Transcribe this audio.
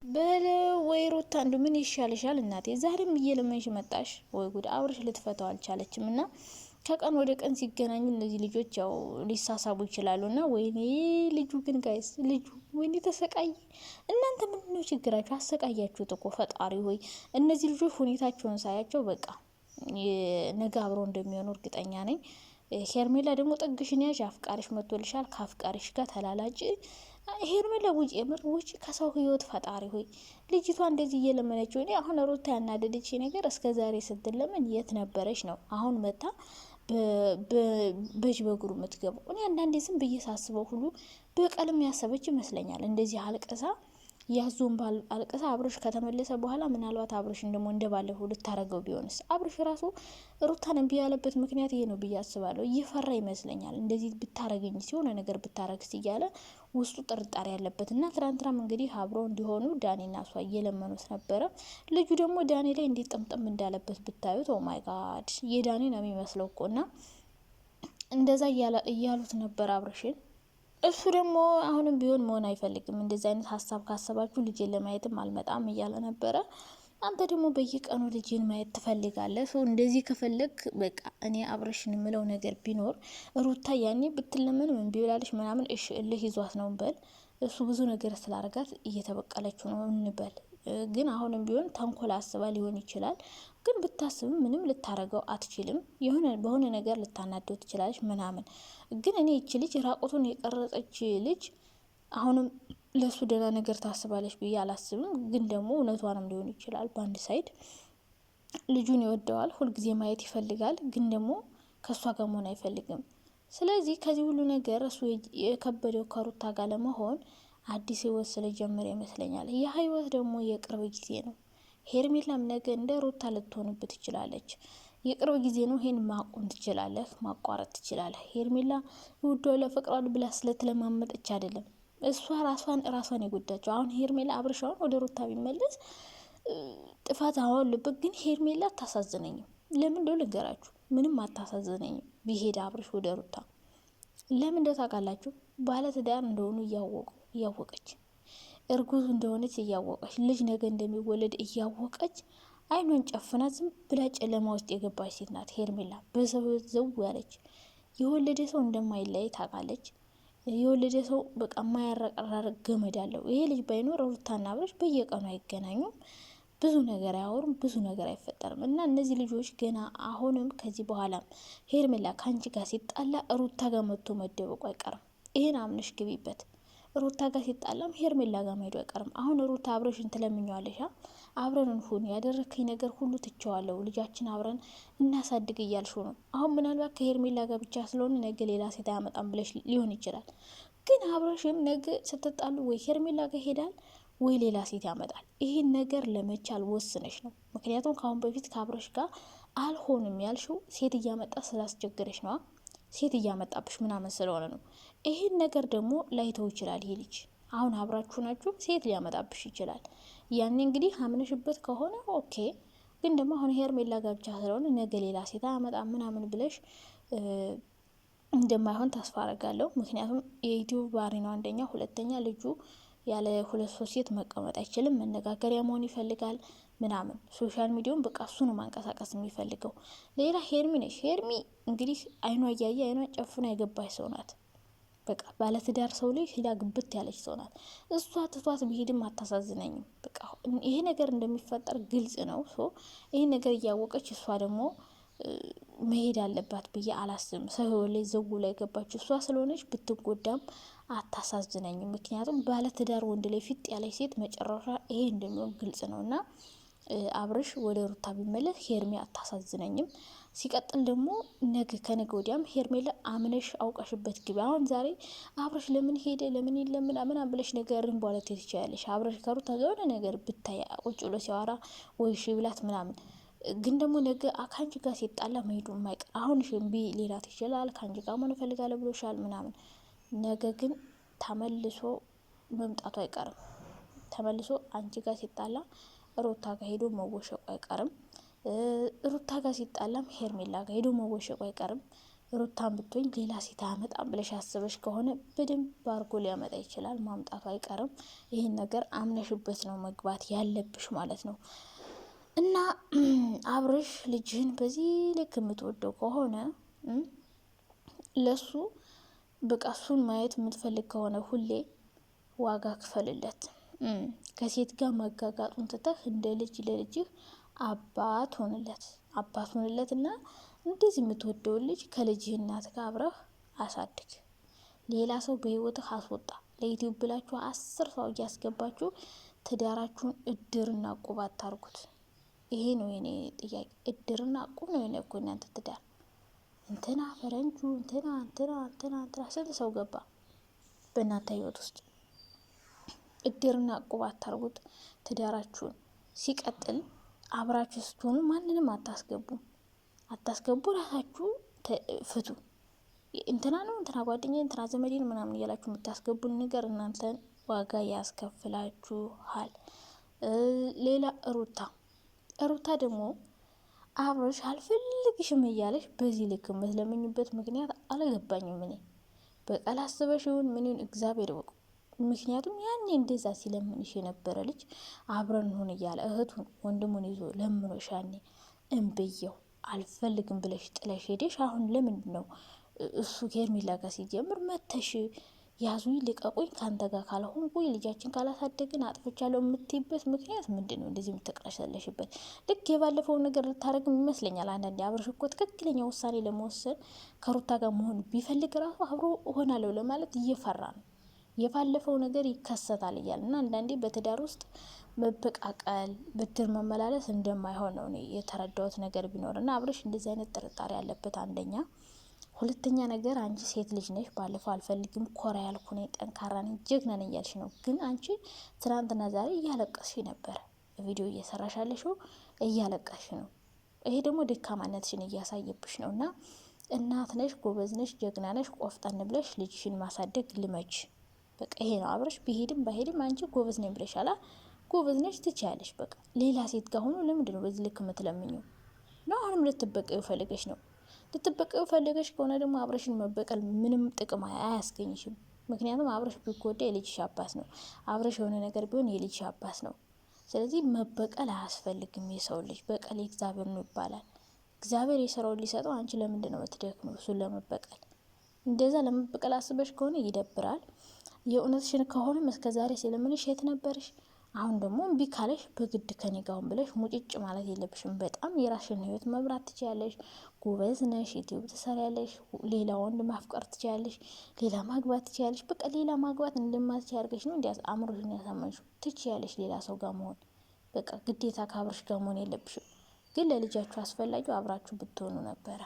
በለ ወይ ሩታ አንዱ ምን ይሻልሻል እናቴ? ዛሬም እየለመንሽ መጣሽ። ወይ ጉድ! አብርሽ ልትፈታው አልቻለችም። እና ከቀን ወደ ቀን ሲገናኙ እነዚህ ልጆች ያው ሊሳሳቡ ይችላሉ። እና ወይኔ ልጁ ግን ጋይስ ልጁ ወይኔ ተሰቃይ። እናንተ ምንድነው ችግራችሁ? አሰቃያችሁት እኮ ፈጣሪ ሆይ። እነዚህ ልጆች ሁኔታቸውን ሳያቸው በቃ ነገ አብረው እንደሚሆኑ እርግጠኛ ነኝ። ሄርሜላ ደግሞ ጥግሽን ያዥ፣ አፍቃሪሽ መጥቶልሻል። ከአፍቃሪሽ ጋር ተላላጭ። ሄርሜላ ውጭ፣ የምር ውጭ ከሰው ህይወት። ፈጣሪ ሆይ ልጅቷ እንደዚህ እየለመነችው። እኔ አሁን ሩታ ያናደደች ነገር እስከ ዛሬ ስትለመን የት ነበረች ነው። አሁን መታ በእጅ በእግሩ የምትገባው። እኔ አንዳንዴ ዝም ብዬ ሳስበው ሁሉ በቀልም ያሰበች ይመስለኛል። እንደዚህ አልቅሳ ያዞን ባል አልቅሳ አብርሽ ከተመለሰ በኋላ ምናልባት አብርሽን ደግሞ እንደባለፈው ልታረገው ቢሆንስ? አብርሽ ራሱ ሩታን እምቢ ያለበት ምክንያት ይሄ ነው ብዬ አስባለሁ። እየፈራ ይመስለኛል። እንደዚህ ብታረገኝ ሲሆነ ነገር ብታረግስ እያለ ውስጡ ጥርጣሬ ያለበት እና ትናንትናም እንግዲህ አብረው እንዲሆኑ ዳኒና እሷ እየለመኑት ነበረ። ልጁ ደግሞ ዳኒ ላይ እንዴት ጥምጥም እንዳለበት ብታዩት፣ ኦ ማይ ጋድ የዳኒ ነው የሚመስለው እኮ። እና እንደዛ እያሉት ነበር አብርሽን። እሱ ደግሞ አሁንም ቢሆን መሆን አይፈልግም። እንደዚህ አይነት ሀሳብ ካሰባችሁ ልጄን ለማየትም አልመጣም እያለ ነበረ። አንተ ደግሞ በየቀኑ ልጅን ማየት ትፈልጋለህ። እንደዚህ ከፈለግ በቃ እኔ አብርሽን የምለው ነገር ቢኖር ሩታ ያኔ ብትለምን ምን ቢብላለች ምናምን እሺ እልህ ይዟት ነው እንበል። እሱ ብዙ ነገር ስላረጋት እየተበቀለችው ነው እንበል። ግን አሁንም ቢሆን ተንኮል አስባ ሊሆን ይችላል። ግን ብታስብም ምንም ልታረገው አትችልም። በሆነ ነገር ልታናደው ትችላለች ምናምን። ግን እኔ ይቺ ልጅ ራቁቱን የቀረጸች ልጅ አሁንም ለሱ ደህና ነገር ታስባለች ብዬ አላስብም። ግን ደግሞ እውነቷንም ሊሆን ይችላል። በአንድ ሳይድ ልጁን ይወደዋል፣ ሁልጊዜ ማየት ይፈልጋል። ግን ደግሞ ከእሷ ጋር መሆን አይፈልግም። ስለዚህ ከዚህ ሁሉ ነገር እሱ የከበደው ከሩታ ጋር ለመሆን አዲስ ህይወት ስለጀመረ ይመስለኛል። ያ ህይወት ደግሞ የቅርብ ጊዜ ነው። ሄርሜላም ነገ እንደ ሩታ ልትሆንበት ትችላለች። የቅርብ ጊዜ ነው። ይሄን ማቆም ትችላለህ፣ ማቋረጥ ትችላለህ። ሄርሜላ ውዶ ለፍቅሯን ብላ ስለተለማመጠች አይደለም። እሷ ራሷን የጎዳቸው። አሁን ሄርሜላ አብርሻውን ወደ ሩታ ቢመለስ ጥፋት አለበት። ግን ሄርሜላ አታሳዝነኝም። ለምን እንደው ልንገራችሁ፣ ምንም አታሳዝነኝም ቢሄድ አብርሽ ወደ ሩታ። ለምን እንደው ታውቃላችሁ? ባለትዳር እንደሆኑ እያወቀች እርጉዝ እንደሆነች እያወቀች ልጅ ነገ እንደሚወለድ እያወቀች አይኗን ጨፍና ዝም ብላ ጨለማ ውስጥ የገባች ሴት ናት ሄርሜላ። በሰው ዘው ያለች። የወለደ ሰው እንደማይለይ ታውቃለች። የወለደ ሰው በቃ ማያረቀራረቅ ገመድ አለው። ይሄ ልጅ ባይኖር ሩታና አብርሽ በየቀኑ አይገናኙም፣ ብዙ ነገር አያወሩም፣ ብዙ ነገር አይፈጠርም። እና እነዚህ ልጆች ገና አሁንም ከዚህ በኋላ ሄርሜላ ከአንቺ ጋር ሲጣላ ሩታ ጋር መጥቶ መደበቁ አይቀርም። ይሄን አምነሽ ግቢበት። ሩታ ጋር ሲጣላም ሄርሜላ ጋር መሄዱ አይቀርም። አሁን ሩታ አብረሽን ትለምኛለሽ። አብረን እንሁን፣ ያደረከኝ ነገር ሁሉ ትቸዋለሁ፣ ልጃችን አብረን እናሳድግ እያልሽ ነው። አሁን ምናልባት ከሄርሜላ ጋር ብቻ ስለሆነ ነገ ሌላ ሴት አያመጣም ብለሽ ሊሆን ይችላል። ግን አብረሽም ነገ ስትጣሉ ወይ ሄርሜላ ጋር ሄዳል ወይ ሌላ ሴት ያመጣል። ይህን ነገር ለመቻል ወስነሽ ነው። ምክንያቱም ከአሁን በፊት ከአብረሽ ጋር አልሆንም ያልሽው ሴት እያመጣ ስላስቸገረሽ ነዋ። ሴት እያመጣብሽ ምናምን ስለሆነ ነው። ይሄን ነገር ደግሞ ላይተው ይችላል ይሄ ልጅ። አሁን አብራችሁ ናችሁ፣ ሴት ሊያመጣብሽ ይችላል። ያኔ እንግዲህ አምነሽበት ከሆነ ኦኬ። ግን ደግሞ አሁን ሄርሜላ ጋር ብቻ ስለሆነ ነገ ሌላ ሴት አያመጣም ምናምን ብለሽ እንደማይሆን ተስፋ አረጋለሁ። ምክንያቱም የዩቲዩብ ባህሪ ነው አንደኛ፣ ሁለተኛ ልጁ ያለ ሁለት ሶስት ሴት መቀመጥ አይችልም። መነጋገሪያ መሆን ይፈልጋል ምናምን። ሶሻል ሚዲያውን በቃ እሱ ነው ማንቀሳቀስ የሚፈልገው። ሌላ ሄርሚ ነች። ሄርሚ እንግዲህ አይኗ እያየ አይኗ ጨፍና የገባች ሰው ናት። በቃ ባለትዳር ሰው ላይ ሂዳ ግብት ያለች ሰው ናት። እሷ ትቷት ቢሄድም አታሳዝነኝም። በቃ ይሄ ነገር እንደሚፈጠር ግልጽ ነው። ይሄ ነገር እያወቀች እሷ ደግሞ መሄድ አለባት ብዬ አላስብም። ሰው ላይ ዘው ላይ ገባች እሷ ስለሆነች ብትጎዳም አታሳዝነኝም። ምክንያቱም ባለትዳር ወንድ ላይ ፊት ያለች ሴት መጨረሻ ይሄ እንደሚሆን ግልጽ ነው። እና አብርሽ ወደ ሩታ ቢመለስ ሄርሜ አታሳዝነኝም። ሲቀጥል ደግሞ ነገ ከነገ ወዲያም ሄርሜላ አምነሽ አውቀሽበት ግቢ። አሁን ዛሬ አብርሽ ለምን ሄደ ለምን የለም ምናምን ብለሽ ነገርን በኋላ ትችያለሽ። አብርሽ ከሩታ ጋር የሆነ ነገር ብታይ ቁጭ ብሎ ሲያወራ ወይ እሺ ብላት ምናምን። ግን ደግሞ ነገ ከአንቺ ጋር ሲጣላ መሄዱ የማይቀር አሁን ሽንቢ ሌላት ይችላል። ከአንቺ ጋር መሆን እፈልጋለሁ ብሎሻል ምናምን። ነገ ግን ተመልሶ መምጣቱ አይቀርም። ተመልሶ አንቺ ጋር ሲጣላ ሩታ ጋር ሄዶ መወሸቁ አይቀርም። ሩታ ጋር ሲጣላም ሄርሜላ ጋር ሄዶ መወሸቁ አይቀርም። ሩታን ብትሆኝ ሌላ ሴት አያመጣም ብለሽ አስበሽ ከሆነ በደንብ አድርጎ ሊያመጣ ይችላል። ማምጣቱ አይቀርም። ይህን ነገር አምነሽበት ነው መግባት ያለብሽ ማለት ነው። እና አብርሽ ልጅህን በዚህ ልክ የምትወደው ከሆነ ለሱ በቃ እሱን ማየት የምትፈልግ ከሆነ ሁሌ ዋጋ ክፈልለት። ከሴት ጋር መጋጋጡን ትተህ እንደ ልጅ ለልጅህ አባት ሆንለት እና እንደዚህ የምትወደውን ልጅ ከልጅህ እናት ጋር አብረህ አሳድግ። ሌላ ሰው በህይወትህ አስወጣ። ለዩቲዩብ ብላችሁ 10 ሰው እያስገባችሁ ትዳራችሁን እድርና እቁብ አታርጉት። ይሄ ነው የኔ ጥያቄ። እድርና እቁብ ነው የኔ እኮ እናንተ ትዳር። እንትና ፈረንጁ እንትና ስንት ሰው ገባ በእናንተ ህይወት ውስጥ። እድርና እቁብ አታርጉት ትዳራችሁን። ሲቀጥል አብራችሁ ስትሆኑ ማንንም አታስገቡ። ራሳችሁ ፍቱ። እንትና ነው እንትና ጓደኛ እንትና ዘመዴን ምናምን እያላችሁ የምታስገቡን ነገር እናንተን ዋጋ ያስከፍላችኋል። ሌላ ሩታ ደግሞ አብርሽ አልፈልግሽም እያለሽ በዚህ ልክ የምትለምኝበት ምክንያት አልገባኝም። እኔ በቃል አስበሽ ይሁን ምን ይሁን እግዚአብሔር ይወቅ። ምክንያቱም ያኔ እንደዛ ሲለምንሽ የነበረ ልጅ አብረን ሁን እያለ እህቱን ወንድሙን ይዞ ለምኖሽ ያኔ እምብየው አልፈልግም ብለሽ ጥለሽ ሄደሽ አሁን ለምንድን ነው እሱ ከሄርሜላ ጋር ሲጀምር መተሽ ያዙኝ ልቀቁኝ ካንተ ጋር ካልሆንኩኝ ልጃችን ካላሳደግን አጥፍቻለሁ የምትይበት ምክንያት ምንድን ነው? እንደዚህ የምትቀረሸለሽበት ልክ የባለፈውን ነገር ልታረግም ይመስለኛል። አንዳንዴ አብርሽ እኮ ትክክለኛ ውሳኔ ለመወሰን ከሩታ ጋር መሆን ቢፈልግ ራሱ አብሮ እሆናለሁ ለማለት እየፈራ ነው። የባለፈው ነገር ይከሰታል እያለ እና አንዳንዴ በትዳር ውስጥ መበቃቀል ብድር መመላለስ እንደማይሆን ነው እኔ የተረዳሁት ነገር ቢኖር እና አብርሽ እንደዚህ አይነት ጥርጣሬ ያለበት አንደኛ። ሁለተኛ ነገር አንቺ ሴት ልጅ ነሽ። ባለፈው አልፈልግም ኮራ ያልኩ ነኝ፣ ጠንካራ ነኝ፣ ጀግና ነኝ እያልሽ ነው። ግን አንቺ ትናንትና ዛሬ እያለቀስሽ ነበር። ቪዲዮ እየሰራሽ ያለሽው እያለቀስሽ ነው። ይሄ ደግሞ ደካማነትሽን እያሳየብሽ ነው። እና እናት ነሽ፣ ጎበዝ ነሽ፣ ጀግና ነሽ። ቆፍጠን ብለሽ ልጅሽን ማሳደግ ልመች። በቃ ይሄ ነው አብርሽ። ቢሄድም ባይሄድም አንቺ ጎበዝ ነኝ ብለሻላ። ጎበዝ ነሽ፣ ትችያለሽ። በቃ ሌላ ሴት ጋር ሆኖ ለምንድን ነው በዚህ ልክ የምትለምኙ ነው? አሁንም ልትበቀዩ ፈልገሽ ነው። ልትበቀዩ ፈልገሽ ከሆነ ደግሞ አብርሽን መበቀል ምንም ጥቅም አያስገኝሽም። ምክንያቱም አብርሽ ቢጎዳ የልጅሽ አባት ነው። አብርሽ የሆነ ነገር ቢሆን የልጅሽ አባት ነው። ስለዚህ መበቀል አያስፈልግም። የሰው ልጅ በቀል እግዚአብሔር ነው ይባላል። እግዚአብሔር የሰራውን ሊሰጠው፣ አንቺ ለምንድን ነው የምትደክመው እሱን ለመበቀል? እንደዛ ለመበቀል አስበሽ ከሆነ ይደብራል። የእውነትሽን ከሆነ እስከዛሬ ስለምንሽ የት ነበርሽ? አሁን ደግሞ እምቢ ካለሽ በግድ ከኔ ጋር ሁን ብለሽ ሙጭጭ ማለት የለብሽም። በጣም የራስሽን ህይወት መምራት ትችያለሽ። ጎበዝ ነሽ፣ ዩቲዩብ ትሰሪያለሽ፣ ሌላ ወንድ ማፍቀር ትችያለሽ፣ ሌላ ማግባት ትችያለሽ። በቃ ሌላ ማግባት እንደማትችይ አድርገሽ ነው እንዲያስ አእምሮሽን ያሳመንሽው። ትችያለሽ ሌላ ሰው ጋር መሆን። በቃ ግዴታ ከአብርሽ ጋር መሆን የለብሽም። ግን ለልጃችሁ አስፈላጊው አብራችሁ ብትሆኑ ነበረ።